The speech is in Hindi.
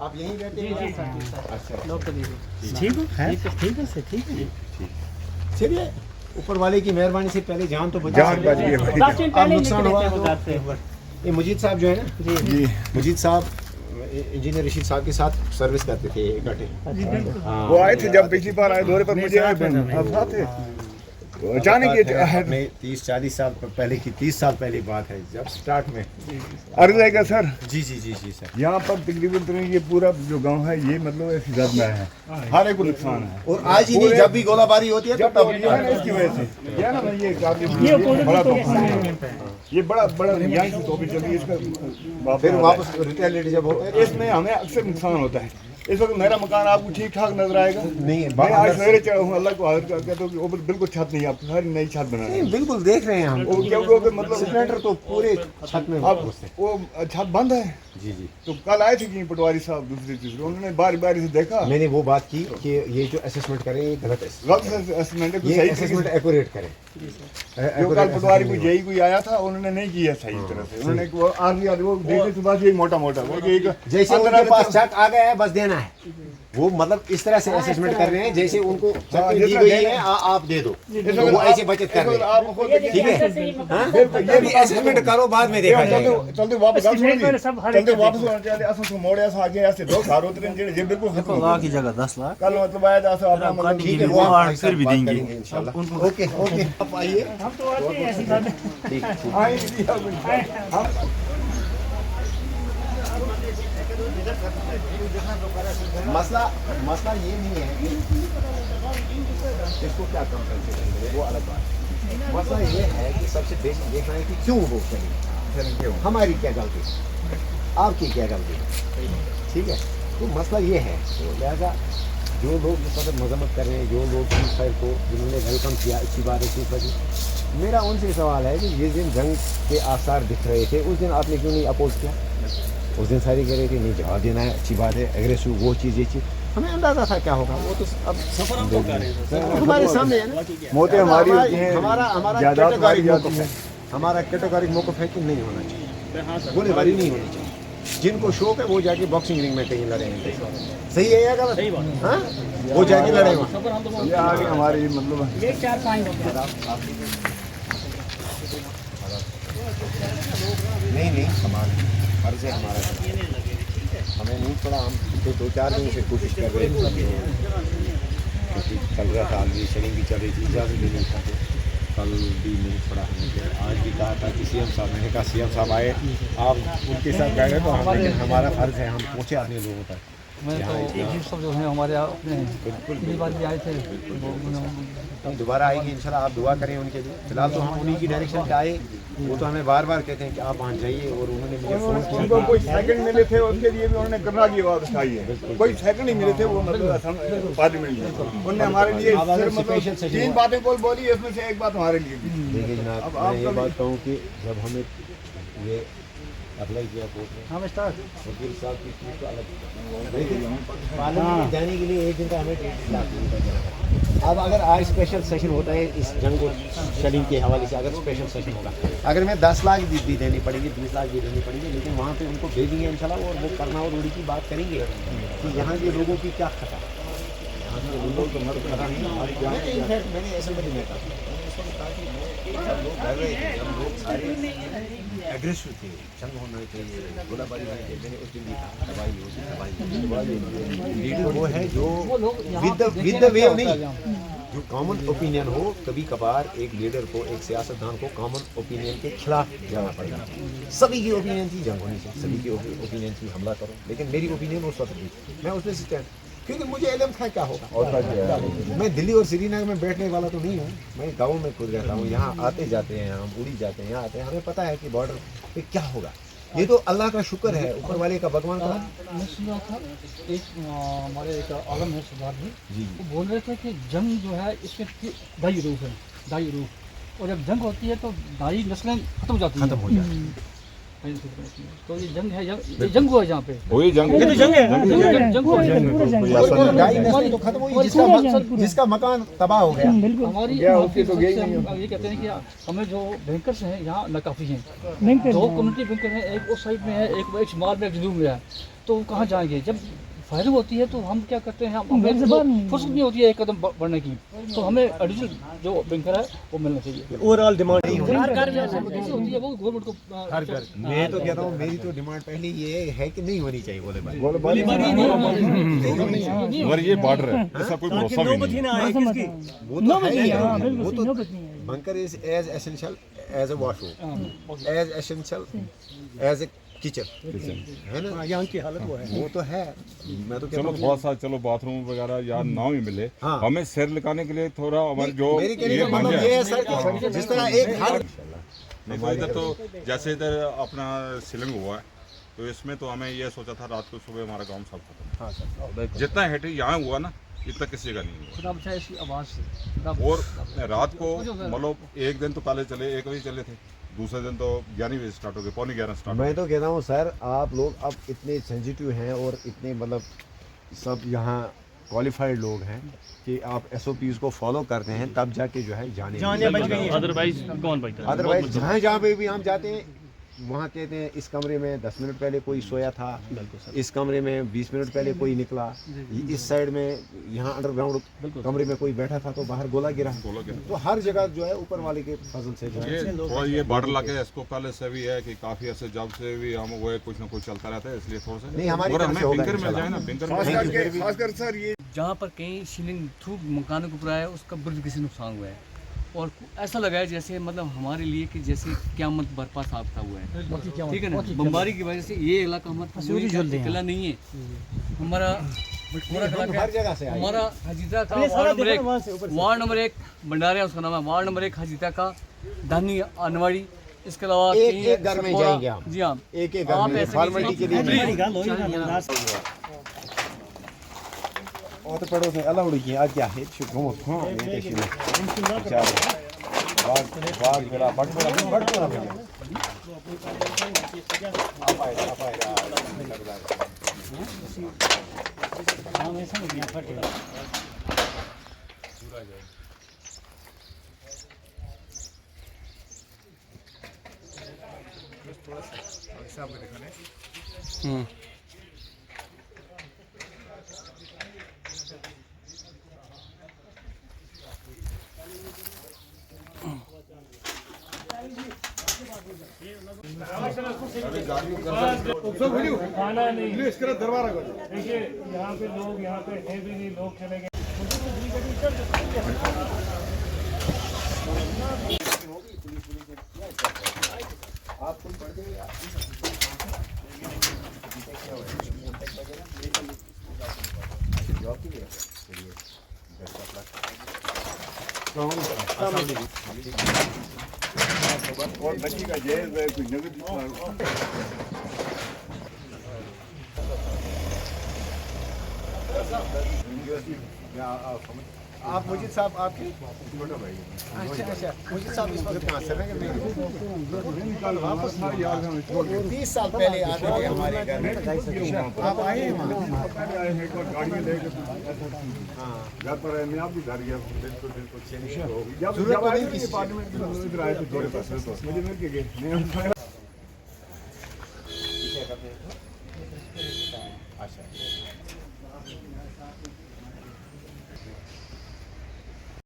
आप यहीं बैठे हैं? अच्छा ठीक हो? ठीक है सर, ठीक है। चलिए, ऊपर वाले की मेहरबानी से पहले जान तो बचा। जान बच गई भाई। अब नुकसान हुआ तो ये मुजीद साहब जो है ना, जी मुजीद साहब इंजीनियर रशीद साहब के साथ सर्विस करते थे इकट्ठे। हाँ, वो आए थे जब पिछली बार आए दौरे पर, मुझे अब साथ थे। तो अचानक ये अपने 30-40 साल पहले की 30 साल पहले बात है जब स्टार्ट में। अर्ज है क्या सर, जी जी जी जी सर। यहाँ पर तकरीबन ये पूरा जो गांव है ये मतलब एहतिजाज में है, हर एक को नुकसान है। और आज ही नहीं, जब भी गोलाबारी होती है तो जब तब ये है ना इसकी वजह से ये ना भाई, ये काफी बड़ा तोहफा है। ये बड़ा यहाँ की तोहफी चल रही है, इसका फिर वापस रिटेलिएट जब होता है इसमें हमें अक्सर नुकसान होता है। इस वक्त मेरा मकान आपको ठीक ठाक नजर आएगा। नहीं है, मैं आज सवेरे चढ़ा हूँ, अल्लाह को हाजिर कहता हूँ कि ऊपर बिल्कुल छत नहीं है, आपको सारी नई छत बना नहीं, बिल्कुल देख रहे हैं हम। क्योंकि मतलब स्प्लेंडर तो पूरे छत में अब वो छत बंद है। जी जी। तो कल आए थे कि पटवारी साहब दूसरी तीसरी, उन्होंने बारी बारी से देखा, मैंने वो बात की कि ये जो असेसमेंट करें ये गलत है, गलत एस्टिमेट है, ये सही असेसमेंट एक्यूरेट करें। जो कल पटवारी को यही कोई आया था, उन्होंने नहीं किया सही तरह से। उन्होंने वो आगे वो देखे सुबह से मोटा मोटा जैसे उनके पास चेक आ गया है बस देना है, वो मतलब इस तरह से असेसमेंट कर रहे हैं जैसे उनको चेक दी गई है आप दे दो, तो वो ऐसे बचत कर रहे हैं। ठीक है, हाँ? ये भी असेसमेंट करो, बाद में देखा जाएगा। चलते वापस चलते वापस असल से मोड़े से आगे ऐसे दो घर उतरे जे बिल्कुल खत्म लाख की जगह 10 लाख कल मतलब आया था अपना मतलब ठीक है, वो आप फिर भी देंगे इंशाल्लाह। ओके ओके, आप आइए। हम तो आते हैं ऐसी बात है। ठीक आए हम मसला मसला ये नहीं है कि इसको क्या कम करके करेंगे, वो अलग बात है। मसला ये है कि सबसे बेसिक देखना है कि क्यों वो चले, हमारी क्या गलती, आपकी क्या गलती। ठीक है, तो मसला ये है। तो लिहाजा जो लोग इस वक्त मजम्मत कर रहे हैं, जो लोग सीफायर को जिन्होंने वेलकम किया, अच्छी बात है सीफायर, मेरा उनसे सवाल है कि जिस दिन जंग के आसार दिख रहे थे उस दिन आपने क्यों नहीं अपोज किया? उस दिन सारी कह रहे थे नहीं जवाब देना है, अच्छी बात है, एग्रेसिव वो चीज़ ये चीज़, हमें अंदाजा था क्या होगा। वो तो अब सफर हम तो हमारे सामने है ना, मौतें हमारी होती हैं, हमारा जायदाद हमारी कैटेगरिक जाती मौक़िफ़ है, हमारा कैटेगरिक मौक़िफ़ है कि नहीं होना चाहिए, गोलीबारी नहीं होनी चाहिए। जिनको शौक है वो जाके बॉक्सिंग रिंग में कहीं लड़े हैं, सही है या गलत? हाँ, वो जाके लड़े वहाँ। ये आगे हमारी मतलब ये 4-5 होते हैं। नहीं हमारा फर्ज है, हमारा हमें नहीं थोड़ा, हम तो 2-4 दिन से कोशिश कर रहे थे क्योंकि चल रहा था, अभी शरीर भी चल रही थी, इजाज़त भी नहीं था, तो कल भी नहीं थोड़ा हमने आज भी कहा था कि सीएम साहब, मैंने कहा सीएम साहब आए आप उनके साथ बैठे तो हम, लेकिन हमारा फर्ज है हम पहुँचे अपने लोगों तक। मैं तो सब जो है हमारे अपने पिछली बार भी आए थे, हम दोबारा आएंगे इंशाल्लाह, आप दुआ करें उनके लिए। फिलहाल तो हम उन्हीं की डायरेक्शन पे आए, वो तो हमें बार बार कहते हैं कि आप वहाँ जाइए, और उन्होंने मुझे फ़ोन उनको किया। कोई सेकंड मिले थे उसके लिए भी उन्होंने करना की आवाज़ उठाई है, कोई सेकंड नहीं मिले थे वो मतलब पार्लियामेंट में, उन्होंने हमारे लिए सिर्फ मतलब 3 बातें बोली, इसमें से एक बात हमारे लिए भी। देखिए जनाब, मैं ये बात कहूँ कि जब हमें ये अप्लाई किया कोर्ट में, हम स्टार्ट वकील साहब की फीस तो अलग, लेकिन पार्लियामेंट में जाने के लिए 1 दिन का हमें 1.5 लाख रुपये देना है। अब अगर आज स्पेशल सेशन होता है इस जंग और शलीम के हवाले से, अगर स्पेशल सेशन होगा, अगर मैं 10 लाख भी देनी पड़ेगी, 20 लाख भी देनी पड़ेगी, लेकिन वहाँ पे उनको भेजेंगे इंशाल्लाह, और वो करना और उड़ी की बात करेंगे कि यहाँ के लोगों की क्या खता है, यहाँ के लोगों को मत खता नहीं। मैंने असेंबली में कहा, सब लोग डर रहे थे, हम लोग सारे एग्रेसिव थे, जंग होना चाहिए, गोलाबारी होनी चाहिए। मैंने उस दिन भी कहा दवाई लीडर वो है जो विद द वेव नहीं, जो कॉमन ओपिनियन हो। कभी कभार एक लीडर को, एक सियासतदान को कॉमन ओपिनियन के खिलाफ जाना पड़ेगा। सभी की ओपिनियन थी जंग होनी चाहिए, सभी की ओपिनियन थी हमला करो, लेकिन मेरी ओपिनियन उस वक्त थी, मैं उसमें से स्टैंड, क्योंकि मुझे इल्म था क्या होगा। मैं दिल्ली और श्रीनगर में बैठने वाला तो नहीं हूँ, मैं गाँव में खुद रहता हूँ, यहाँ आते जाते हैं, हम उड़ी जाते हैं, यहाँ आते हैं, हमें पता है कि बॉर्डर पे क्या होगा। ये तो अल्लाह का शुक्र है, ऊपर वाले का, भगवान का। मैं सुना था एक हमारे एक आलम है सरदार जी वो बोल रहे थे कि जंग जो है इसके 2 रूप है, 2 रूप, और जब जंग होती है तो 2 नस्लें खत्म हो जाती हैं, खत्म हो जाती है। तो ये जंग है, ये जंग हुआ है यहाँ पे, वही जंग ये तो जंग है, जंग हुआ है, पूरा जंग है। ढाई नस्लें तो खत्म हुई, जिसका मकान तबाह हो गया। बिल्कुल हमारी क्या होती तो गई नहीं। हम ये कहते हैं कि हमें जो बैंकर्स हैं यहाँ नाकाफी हैं, बैंक 2 कम्युनिटी बैंकर हैं, एक उस साइड में है, एक शिमाल में, एक जनूब में है। तो कहाँ जाएंगे? जब फायरिंग होती है तो हम क्या करते हैं, हमें फुर्सत नहीं होती है एक कदम बढ़ने की, तो हमें एडिशनल जो बैंकर है वो मिलना चाहिए। ओवरऑल डिमांड कैसे होती है वो गवर्नमेंट को हर घर मैं तो कहता हूँ मेरी तो डिमांड पहले ये है कि नहीं होनी चाहिए गोलीबारी। मगर ये बॉर्डर है, ऐसा कोई भरोसा भी नहीं है। वो तो है ही है, वो तो bunker is as essential as a washroom, as essential as a kitchen, है ना। यहाँ की हालत वो है, वो तो है। मैं तो कहता चलो हूँ थोड़ा सा चलो बाथरूम वगैरह या ना ही मिले, हाँ। हमें सिर लगाने के लिए थोड़ा हमारे जो मेरी कहने ये का बन मतलब जाए। ये है सर कि जिस तरह एक हर हमारे इधर तो जैसे इधर अपना सीलिंग हुआ है, तो इसमें तो हमें ये सोचा था रात को सुबह हमारा गांव सब खत्म। जितना हिट यहाँ हुआ ना इतना किसी का नहीं हुआ। खुदा बचाए इसकी आवाज़ से। और रात को मतलब एक दिन तो पहले चले 1 बजे चले थे, दूसरे दिन तो 11 बजे स्टार्ट हो गए, 11:45 स्टार्ट। मैं तो कहता हूँ सर आप लोग अब इतने सेंसिटिव हैं और इतने मतलब सब यहाँ क्वालिफाइड लोग हैं कि आप SOPs को फॉलो करते हैं, तब जाके जो है जाने बच गई है। अदरवाइज कौन बचता? अदरवाइज जहाँ पे भी हम जाते हैं वहाँ कहते हैं इस कमरे में 10 मिनट पहले कोई सोया था, इस कमरे में 20 मिनट पहले कोई निकला, इस साइड में यहाँ अंडरग्राउंड कमरे में कोई बैठा था तो बाहर गोला गिरा। तो हर जगह जो है ऊपर वाले के फजल से जो है ये थोड़ा ये बॉर्डर इलाके इसको पहले से भी है कि काफी ऐसे जब से भी हम वो कुछ ना कुछ चलता रहता है, इसलिए थोड़ा सा नहीं, हमारी और तरफ हमें से होगा फिंगर मिल जाए ना, फिंगर खासकर सर ये जहाँ पर कहीं सीलिंग थ्रू मकानों के ऊपर आया उसका बुरी तरीके से नुकसान हुआ है, और ऐसा लगा है जैसे मतलब हमारे लिए कि जैसे क़यामत बर्पा साबता हुआ है, ठीक है ना। बमबारी की वजह से ये इलाका हमारा अकेला नहीं है, हमारा पूरा इलाका हर जगह से है। आए। हमारा हजीता का वार्ड नंबर 1 भंडारिया उसका नाम है, वार्ड नंबर 1 हजीता का धानी अनवाड़ी, इसके अलावा एक घर में जाएंगे हम। जी हाँ, एक एक घर में फॉर्मेलिटी के लिए और तो पड़ोस में अलग उड़ी आज क्या है शुक्र हां ये तो बाग मेरा बट आप आएगा हाँ ऐसा नहीं है फटे खाना नहीं इसका दरबार है। देखिए यहाँ पे लोग यहाँ पे है भी नहीं, लोग चले गए। और बच्ची का जेल है कोई नगद आप मुझे साहब आपके छोटा भाई। अच्छा मुझे साहब इस वक्त कहाँ से हैं? वापस हमारे याद हमें छोड़ 30 साल पहले आते थे हमारे घर में। आप आए हैं वहाँ? पहले आए हैं एक गाड़ी लेके घर पर है, मैं आप भी घर गया बिल्कुल जरूरत तो नहीं किसी अपार्टमेंट में इधर आए थे थोड़े पैसे तो मुझे मिल के गए